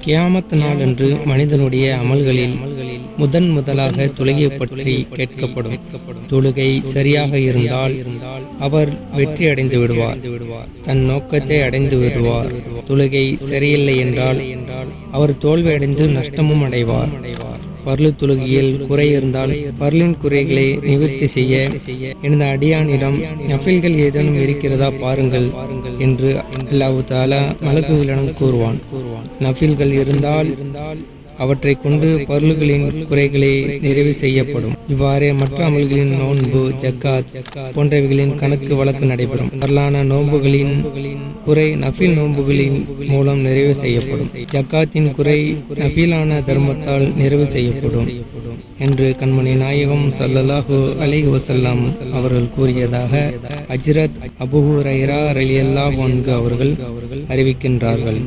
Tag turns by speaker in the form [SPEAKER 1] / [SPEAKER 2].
[SPEAKER 1] கியாமத் நாளன்று மனிதனுடைய அமல்களில் முதலாக தொழுகை பற்றி கேட்கப்படும். தொழுகை சரியாக இருந்தால் அவர் வெற்றி அடைந்து விடுவார், தன் நோக்கத்தை அடைந்து விடுவார். தொழுகை சரியில்லை என்றால் அவர் தோல்வி அடைந்து நஷ்டமும் அடைவார். பர்லு தொழுகையில் குறை இருந்தால் பர்லின் குறைகளை நிவர்த்தி செய்ய எனது அடியானிடம் நஃபில்கள் ஏதேனும் இருக்கிறதா பாருங்கள் என்று அல்லாஹ் தஆலா மலக்குகளிடம் கூறுவான். நஃபில்கள் இருந்தால் அவற்றை கொண்டு பர்லுகளின் குறைகளை நிறைவு செய்யப்படும். இவ்வாறே மற்ற அமல்களின் நோன்பு, ஜக்காத் போன்றவைகளின் கணக்கு வழக்கு நடைபெறும். பரலான நோன்புகளின் குறை நஃபில் நோன்புகளின் மூலம் நிறைவு செய்யப்படும். ஜக்காத்தின் குறை நஃபிலான தர்மத்தால் நிறைவு செய்யப்படும் என்று கண்மணி நாயகம் ஸல்லல்லாஹு அலைஹி வஸல்லம் அவர்கள் கூறியதாக ஹஜ்ரத் அபூ ஹுரைரா ரலியல்லாஹு அன்ஹு அவர்கள் அறிவிக்கின்றார்கள்.